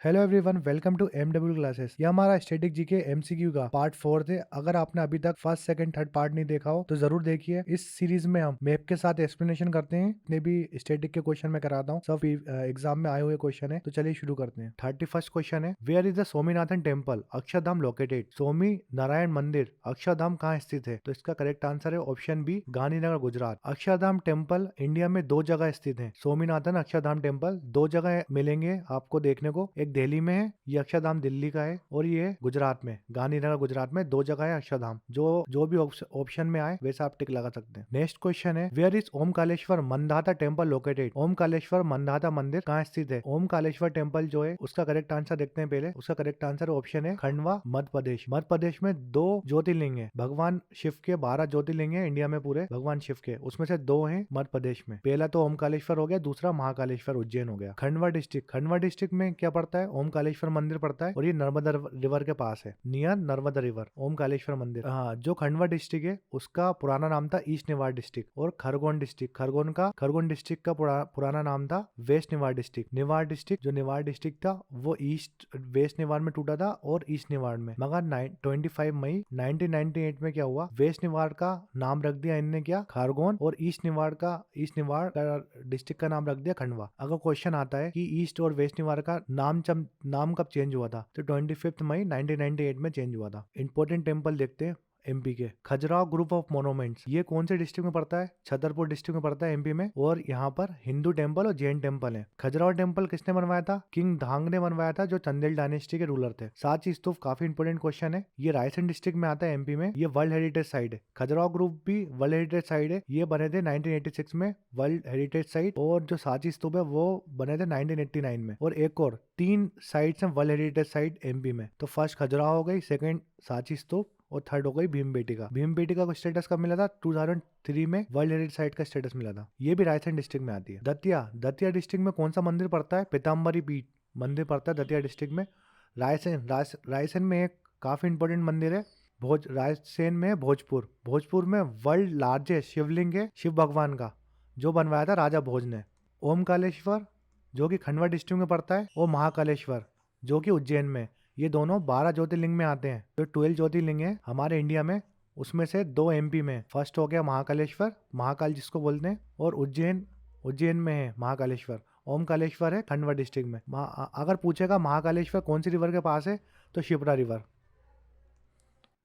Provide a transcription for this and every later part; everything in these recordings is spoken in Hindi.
Hello everyone, welcome to MW classes. ये हमारा स्टैटिक जीके एमसीक्यू का पार्ट 4 थे। अगर आपने अभी तक फर्स्ट सेकंड थर्ड पार्ट नहीं देखा हो तो जरूर देखिए। इस सीरीज में हम मैप के साथ एक्सप्लेनेशन करते हैं। जितने भी स्टैटिक के क्वेश्चन मैं कराता हूँ सब एग्जाम में आए हुए क्वेश्चन है। तो चलिए शुरू करते हैं। 31st क्वेश्चन है, where is the Swaminathan temple Akshardham located? Swami Narayan मंदिर अक्षरधाम कहाँ स्थित है? तो इसका करेक्ट आंसर है option B, Gandhinagar Gujarat. Akshardham temple India में दो जगह स्थित है। स्वामीनाथन अक्षरधाम टेम्पल दो जगह मिलेंगे आपको देखने को। एक दिल्ली में है, ये अक्षरधाम दिल्ली का है, और ये गुजरात में, गांधीनगर गुजरात में दो जगह है अक्षरधाम। जो भी ऑप्शन में आए वैसे आप टिक लगा सकते हैं। नेक्स्ट क्वेश्चन है, where is Omkareshwar Mandhata temple located? Omkareshwar Mandhata मंदिर कहाँ स्थित है? ओमकालेश्वर टेम्पल जो है उसका करेक्ट आंसर देखते हैं पहले। उसका करेक्ट आंसर ऑप्शन है खंडवा, मध्य प्रदेश। मध्य प्रदेश में दो ज्योतिर्लिंग है, भगवान शिव के 12 ज्योतिर्लिंग है इंडिया में पूरे भगवान शिव के, उसमें से दो हैं मध्य प्रदेश में। पहला तो ओमकालेश्वर हो गया, दूसरा महाकालेश्वर उज्जैन हो गया। खंडवा डिस्ट्रिक्ट में क्या पड़ता है? ओमकालेश्वर मंदिर पड़ता है, और ये नर्मदा रिवर के पास है, नियर नर्मदा रिवर ओमकालेश्वर मंदिर। हाँ, जो खंडवा डिस्ट्रिक्ट है उसका पुराना नाम था ईस्ट निवाड़ डिस्ट्रिक्ट। और खरगोन डिस्ट्रिक्ट का पुराना नाम था वेस्ट निवाड़ डिस्ट्रिक्ट। जो निवाड़ डिस्ट्रिक्ट था वो ईस्ट वेस्ट निवाड़ में टूटा था और ईस्ट निवाड़ में। मगर 25 मई 1998 में क्या हुआ, वेस्ट निवाड़ का नाम रख दिया इनने क्या, खरगोन, और ईस्ट निवाड़ का डिस्ट्रिक्ट का नाम रख दिया खंडवा। अगर क्वेश्चन आता है कि ईस्ट और वेस्ट निवाड़ का नाम कब चेंज हुआ था, तो 25 मई 1998 में चेंज हुआ था। इंपॉर्टेंट टेम्पल देखते हैं एमपी के। खजुराहो ग्रुप ऑफ मोनूमेंट्स ये कौन से डिस्ट्रिक्ट में पड़ता है? छतरपुर डिस्ट्रिक्ट में पड़ता है एमपी में। और यहाँ पर हिंदू टेम्पल और जैन टेम्पल है। खजुराहो टेम्पल किसने बनवाया था? किंग धांग ने बनवाया था, जो चंदेल डायनेस्टी के रूलर थे। सांची स्तूप काफी इंपोर्टेंट क्वेश्चन है, ये रायसेन डिस्ट्रिक्ट में आता है एमपी में। ये वर्ल्ड हेरिटेज साइट है। खजुराहो ग्रुप भी वर्ल्ड हेरिटेज साइट है, ये बने थे 1986 में वर्ल्ड हेरिटेज साइट। और जो सांची स्तूप है वो बने थे 1989 में। और एक और 3 साइट्स हैं वर्ल्ड हेरिटेज साइट एमपी में। तो फर्स्ट खजुराहो हो गई, सेकंड सांची स्तूप, और थर्ड हो गई भीमबेटका को स्टेटस कब मिला था? 2003 में वर्ल्ड हेरिटेज साइट का स्टेटस मिला था। ये भी रायसेन डिस्ट्रिक्ट में आती है। दतिया डिस्ट्रिक्ट में कौन सा मंदिर पड़ता है? पीताम्बरी पीठ मंदिर पड़ता है दतिया डिस्ट्रिक्ट में। रायसेन में एक काफी इंपोर्टेंट मंदिर है, रायसेन में भोजपुर में वर्ल्ड लार्जेस्ट शिवलिंग है शिव भगवान का, जो बनवाया था राजा भोज ने। ओमकालेश्वर जो कि खंडवा डिस्ट्रिक्ट में पड़ता है, और महाकालेश्वर जो कि उज्जैन में। ये दोनों 12 ज्योतिर्लिंग में आते हैं। जो 12 ज्योतिर्लिंग है हमारे इंडिया में, उसमें से 2 एमपी में। फर्स्ट हो गया महाकालेश्वर, महाकाल जिसको बोलते हैं, और उज्जैन में है महाकालेश्वर। ओमकालेश्वर है खंडवा डिस्ट्रिक्ट में। अगर पूछेगा महाकालेश्वर कौन सी रिवर के पास है, तो शिप्रा रिवर।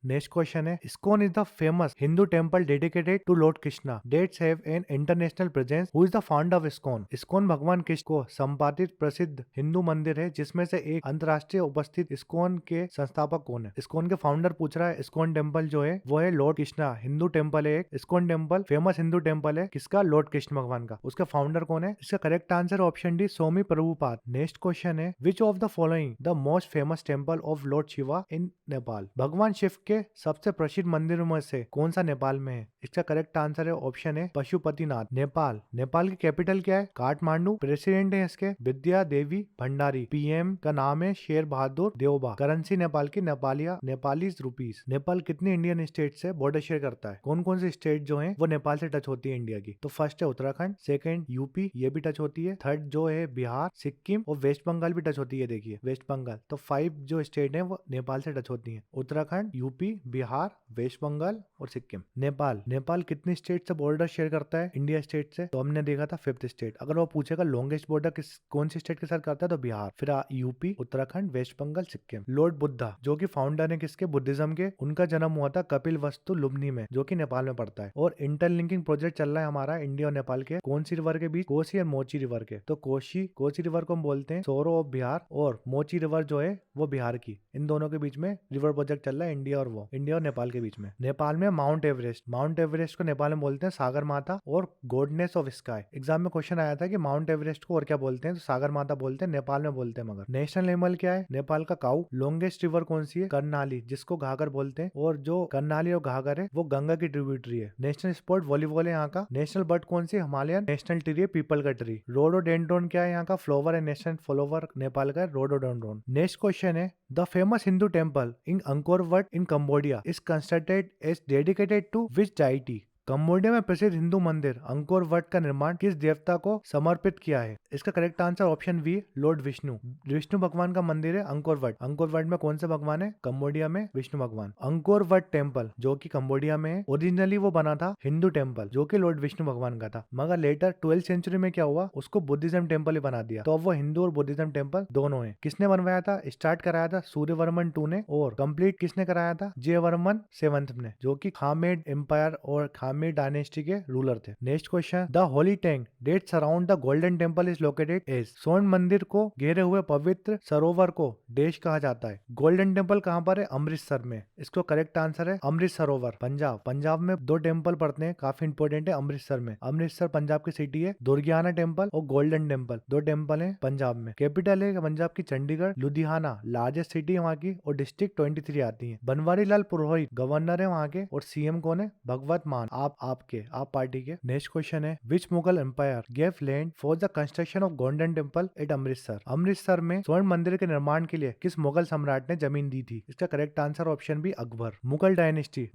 नेक्स्ट क्वेश्चन है, ISKCON is the famous Hindu temple dedicated to lord Krishna that's have an international presence. Who is the founder of ISKCON? ISKCON भगवान कृष्ण को संपादित प्रसिद्ध हिंदू मंदिर है, जिसमें से एक अंतरराष्ट्रीय उपस्थित। इस्कॉन के संस्थापक कौन है? इस्कॉन के फाउंडर पूछ रहा है। इस्कॉन टेम्पल जो है वो है लॉर्ड कृष्णा हिंदू टेम्पल है। ISKCON temple famous Hindu temple है, किसका? लॉर्ड कृष्ण भगवान का। उसका फाउंडर कौन है? इसका correct answer option D, Swami Prabhupada. Next question है, which of the following the most famous temple of Lord Shiva in Nepal? भगवान शिव के सबसे प्रसिद्ध मंदिरों में से कौन सा नेपाल में है? इसका करेक्ट आंसर है ऑप्शन है पशुपतिनाथ। नेपाल की कैपिटल क्या है? काठमांडू। प्रेसिडेंट है इसके विद्या देवी भंडारी। पीएम का नाम है शेर बहादुर देवबा। करेंसी नेपाल की नेपालीज रुपीस। नेपाल कितनी इंडियन स्टेट से बॉर्डर शेयर करता है? कौन कौन सी स्टेट जो है वो नेपाल से टच होती है इंडिया की? तो फर्स्ट है उत्तराखंड, सेकंड यूपी, ये भी टच होती है, थर्ड जो है बिहार, सिक्किम, और वेस्ट बंगाल भी टच होती है। देखिए वेस्ट बंगाल। तो 5 जो स्टेट है वो नेपाल से टच होती है, उत्तराखंड, यूपी, बिहार, वेस्ट बंगाल और सिक्किम। नेपाल कितनी स्टेट से बॉर्डर शेयर करता है इंडिया स्टेट से? तो हमने देखा था 5th स्टेट। अगर वो पूछेगा लॉन्गेस्ट बॉर्डर कौन सी स्टेट के साथ करता है, तो बिहार, फिर UP, Uttarakhand, West Bengal, Sikkim. Lord Buddha जो कि फाउंडर है किसके? बुद्धिज्म के। उनका जन्म हुआ था कपिल वस्तु लुम्बिनी में, जो कि नेपाल में पड़ता है। और इंटरलिंकिंग प्रोजेक्ट चल रहा है हमारा इंडिया और नेपाल के कौन सी रिवर के बीच? कोसी और मोची रिवर के। तो कोसी रिवर को हम बोलते हैं सोरो ऑफ बिहार, और मोची रिवर जो है वो बिहार की। इन दोनों के बीच में रिवर प्रोजेक्ट चल रहा है, इंडिया और नेपाल के बीच में। नेपाल में माउंट एवरेस्ट को नेपाल में बोलते हैं सागर माता और गॉडनेस ऑफ स्काई। एग्जाम में क्वेश्चन आया था कि माउंट एवरेस्ट को और क्या बोलते हैं, तो सागर माता बोलते हैं, नेपाल में बोलते हैं। मगर नेशनल एनिमल क्या है नेपाल का? काऊ। लॉन्गेस्ट रिवर कौन सी है? कर्नाली, जिसको घाघर बोलते हैं। और जो कर्नाली और घाघर है वो गंगा की ट्रिब्यूटरी है। नेशनल स्पोर्ट वॉलीबॉल है यहाँ का। नेशनल बर्ड कौन सी? हिमालयन। नेशनल ट्री है पीपल का ट्री। रोडोडेंड्रोन क्या है यहाँ का? फ्लावर है। नेशनल फ्लावर नेपाल का रोडोडेंड्रोन। नेक्स्ट क्वेश्चन है, the famous Hindu temple in Angkor Wat in Cambodia is constructed as dedicated to which deity? Cambodia में प्रसिद्ध हिंदू मंदिर अंकोर वट का निर्माण किस देवता को समर्पित किया है? इसका correct answer option B lord Vishnu. Vishnu भगवान का मंदिर है Angkor what. Angkor what may कौन से भगवान है? कंबोडिया में विष्णु भगवान। अंकोर वट टेम्पल जो कि कंबोडिया में है, ओरिजिनली वो बना था हिंदू टेम्पल जो कि लॉर्ड विष्णु भगवान का था, मगर लेटर 12th सेंचुरी में क्या हुआ, उसको बुद्धिज्म टेम्पल ही बना दिया। तो अब वो हिंदू और बुद्धिज्म टेम्पल दोनों है। किसने बनवाया था? स्टार्ट कराया था सूर्यवर्मन 2 ने, और कंप्लीट किसने कराया था? जयवर्मन 7th ने, जो कि खामेड एम्पायर और खामेड डायनेस्टी के रूलर थे। Next question, the holy tank that surround the golden temple is located as. स्वर्ण मंदिर को घेरे हुए पवित्र सरोवर को देश कहा जाता है। गोल्डन टेम्पल कहाँ पर है? अमृतसर में। इसको करेक्ट आंसर है अमृत सरोवर, पंजाब। पंजाब में 2 टेम्पल पड़ते हैं, काफी इंपोर्टेंट है अमृतसर में। अमृतसर पंजाब की सिटी है। दुर्गियाना टेम्पल और गोल्डन टेम्पल 2 टेम्पल है पंजाब में। कैपिटल है पंजाब की चंडीगढ़। लुधियाना लार्जेस्ट सिटी है वहाँ की, और डिस्ट्रिक्ट 23 आती है। बनवारी लाल पुरोहित गवर्नर है वहाँ के, और सीएम कौन है? भगवत मान, आप पार्टी के। नेक्स्ट क्वेश्चन है, which Mughal empire gave land for the construction of Golden Temple at Amritsar. Amritsar में स्वर्ण मंदिर के निर्माण के लिए किस मुगल सम्राट ने जमीन दी थी? इसका correct answer option B Akbar. Mughal dynasty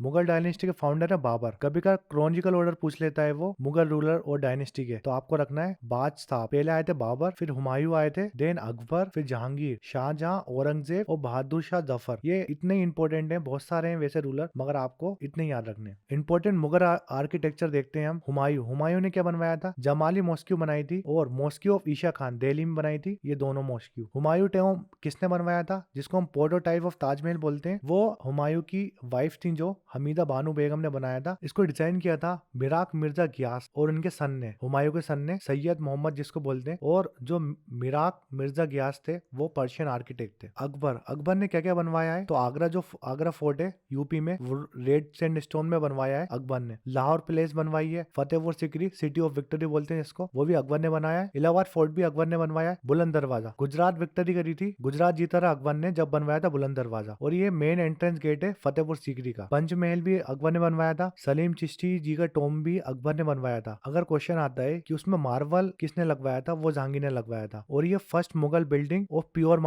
के फाउंडर है बाबर। कभी का क्रोनॉलॉजिकल ऑर्डर पूछ लेता है वो मुगल रूलर और डायनेस्टी के, तो आपको रखना है बादशाह। पहले आए थे बाबर, फिर हुमायूं आए थे, देन अकबर, फिर जहांगीर, शाहजहां, औरंगजेब और बहादुर शाह जफर। ये इतने इंपॉर्टेंट हैं, बहुत सारे हैं वैसे रूलर, मगर आपको इतने याद रखने। इंपॉर्टेंट मुगल आर्किटेक्चर देखते हैं हम। हुमायूं ने क्या बनवाया था? जमाली मॉस्क्यू बनाई थी, और मॉस्क्यू ऑफ ईशा खान दिल्ली में बनाई थी। ये दोनों मॉस्क्यू। हुमायूं टॉम किसने बनवाया था, जिसको हम प्रोटोटाइप ऑफ ताजमहल बोलते हैं? वो हुमायूं की वाइफ थी जो हमीदा बानो बेगम ने बनाया था। इसको डिजाइन किया था मिराक मिर्जा गियास और इनके सन ने, हुमायूं के सन ने, सैयद मोहम्मद जिसको बोलते हैं। और जो मिराक मिर्जा गियास थे वो पर्शियन आर्किटेक्ट थे। अकबर ने क्या क्या बनवाया है? तो आगरा फोर्ट है यूपी में, रेड सैंडस्टोन में बनवाया है अकबर ने। लाहौर पैलेस बनवाई है। Fatehpur Sikri city of victory बोलते हैं इसको, वो भी अकबर ने बनाया है। इलाहाबाद फोर्ट भी अकबर ने बनवाया है। बुलंद दरवाजा, गुजरात विक्ट्री करी थी, गुजरात जीता रहा अकबर ने जब बनवाया था बुलंद दरवाजा। और ये मेन एंट्रेंस गेट है फतेहपुर सीकरी का। पंचमहल भी अकबर ने बनवाया था। सलीम चिश्ती जी का टॉम भी अकबर ने बनवाया था। अगर क्वेश्चन आता है कि उसमें मार्बल किसने लगवाया था, वो जहांगीर ने लगवाया था। और ये first Mughal building of pure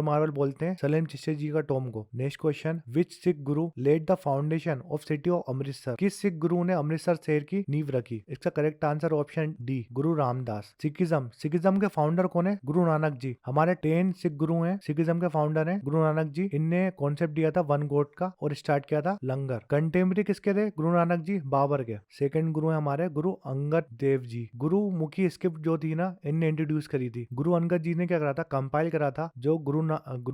marble बोलते हैं सलीम चिश्ती जी का टॉम को। Next question, which Sikh guru led the foundation of city of Amritsar. किस सिख गुरु ने अमृतसर शहर की नींव रखी? इसका करेक्ट आंसर ऑप्शन डी गुरु रामदास। सिखिज्म के फाउंडर कौन है? गुरु नानक जी। हमारे 10 सिख गुरु हैं, सिखिज्म के फाउंडर हैं गुरु नानक जी। इनने कॉन्सेप्ट दिया था वन गॉड का और स्टार्ट किया था लंगर। कंटेम्प्रेरी किसके थे? गुरु नानक जी बाबर के। सेकंड गुरु है हमारे गुरु अंगद देव जी। गुरु मुखी स्क्रिप्ट जो थी ना, इनने इंट्रोड्यूस करी थी। गुरु अंगद जी ने क्या करा था? कंपाइल करा था जो गुरु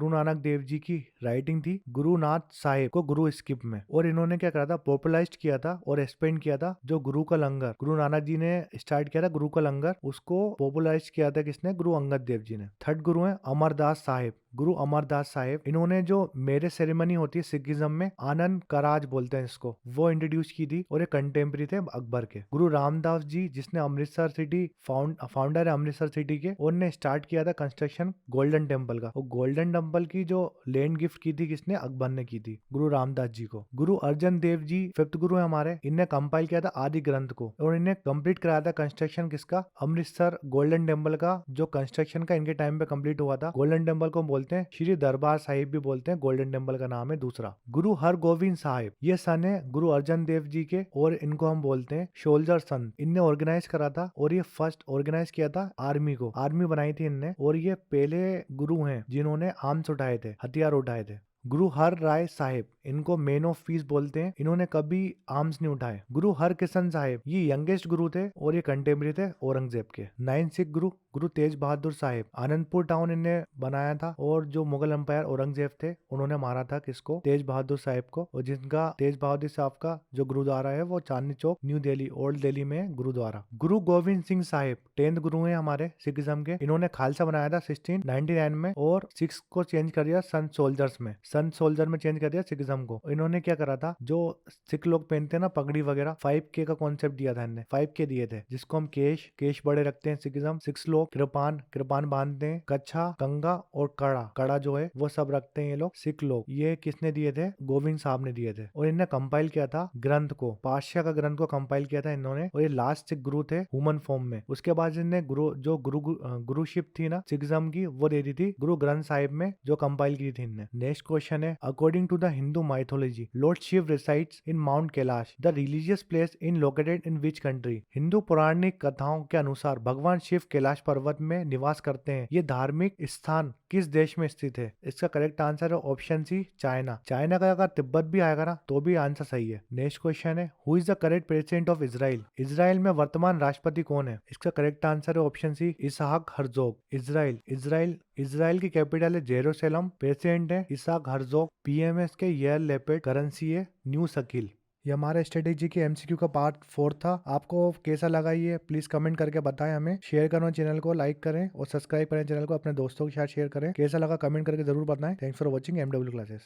नानक देव जी की राइटिंग थी गुरुनाथ साहिब को गुरु स्क्रिप्ट में। और इन्होंने क्या करा था? पॉपुलराइज किया था और एक्सपेंड किया था जो गुरु का लंगर, गुरु नानक जी ने स्टार्ट किया था गुरु का लंगर, उसको पॉपुलराइज किया था किसने? गुरु अंगद देव जी ने। थर्ड गुरु है अमरदास साहिब, गुरु अमरदास साहिब। इन्होंने जो मेरे सेरेमनी होती है सिखिज्म में, आनंद कराज बोलते हैं इसको, वो इंट्रोड्यूस की थी और ये कंटेम्प्रेरी थे अकबर के। गुरु रामदास जी जिसने अमृतसर सिटी फाउंडर है अमृतसर सिटी के, उन्होंने स्टार्ट किया था कंस्ट्रक्शन गोल्डन टेम्पल का। और गोल्डन टेम्पल की जो लैंड गिफ्ट की थी किसने? अकबर ने की थी गुरु रामदास जी को। गुरु अर्जन देव जी 5th गुरु है हमारे, इनने कंपाइल किया था आदि ग्रंथ को और इन्हें कंप्लीट कराया था कंस्ट्रक्शन किसका? अमृतसर गोल्डन टेम्पल का, जो कंस्ट्रक्शन का इनके टाइम पे कंप्लीट हुआ था। गोल्डन टेम्पल को बोलते हैं श्री दरबार साहिब भी बोलते हैं, गोल्डन टेम्पल का नाम है दूसरा। गुरु हरगोविंद साहिब, ये सन है गुरु अर्जन देव जी के और इनको हम बोलते हैं सोल्जर सन। इनने ऑर्गेनाइज करा था और ये फर्स्ट ऑर्गेनाइज किया था आर्मी को, आर्मी बनाई थी इनने। और ये पहले गुरु हैं जिन्होंने आर्म्स उठाए थे, हथियार उठाए थे। गुरु हर राय साहिब, इनको मैन ऑफ पीस बोलते हैं, इन्होंने कभी आर्म्स नहीं उठाए। गुरु हर किशन साहिब, ये यंगेस्ट गुरु थे और ये कंटेम्प्रेरी थे औरंगजेब के। 9 सिख गुरु, गुरु तेज बहादुर साहिब, आनंदपुर टाउन इन्हें बनाया था और जो मुगल एम्पायर औरंगजेब थे उन्होंने मारा था किसको? तेज बहादुर साहिब को। और जिनका तेज बहादुर साहब का जो गुरुद्वारा है वो चांदनी चौक न्यू दिल्ली ओल्ड दिल्ली में गुरुद्वारा। गुरु गोविंद सिंह साहिब 10th गुरु है हमारे सिखिज्म के, इन्होंने खालसा बनाया था 1699 में और 6 को चेंज कर दिया संत सोल्जर्स में, संत सोल्जर में चेंज कर दिया सिखिज्म को। इन्होंने क्या करा था? जो सिख लोग पहनते हैं ना पगड़ी वगैरह, 5K का कॉन्सेप्ट दिया था इन्होंने, 5K दिए थे जिसको हम केश बड़े रखते हैं सिखिज्म। 6 लोग कृपान बांधते हैं, कच्छा, कंगा और कड़ा जो है वो सब रखते हैं ये लोग सिख लोग। ये किसने दिए थे? गोविंद साहब ने दिए थे। और इन्हें कंपाइल किया था ग्रंथ को, पातशाह का ग्रंथ को कंपाइल किया था इन्होंने। और ये लास्ट सिख गुरु थे ह्यूमन फॉर्म में। उसके बाद इन्हें गुरुशिप थी ना सिखिज्म की, वो दे दी थी गुरु ग्रंथ साहिब में जो कंपाइल की थी इनने। नेक्स्ट क्वेश्चन है, according to the Hindu mythology lord Shiva resides in mount Kailash, the religious place in located in which country? Hindu पौराणिक कथाओं के अनुसार भगवान शिव कैलाश पर्वत में निवास करते हैं। ये धार्मिक स्थान किस देश में स्थित है? इसका करेक्ट आंसर है ऑप्शन सी, चाइना। चाइना का अगर तिब्बत भी आएगा ना तो भी आंसर सही है। नेक्स्ट क्वेश्चन है, who is the correct president of Israel? Israel में वर्तमान राष्ट्रपति कौन है? इसका करेक्ट आंसर है ऑप्शन सी, इसहाक हर्जोग। इजराइल की कैपिटल है जेरूसलम। प्रेसिडेंट है इसहाक हर्जोग। पीएमएस के यार लेपिड। करेंसी है न्यू शकील। ये हमारे स्ट्रेटेजी के एमसीक्यू का पार्ट 4 था। आपको कैसा लगा ये प्लीज कमेंट करके बताएं हमें। शेयर करो चैनल को, लाइक करें और सब्सक्राइब करें चैनल को, अपने दोस्तों के साथ शेयर करें। कैसा लगा कमेंट करके जरूर बताएं। Thanks for watching MW classes.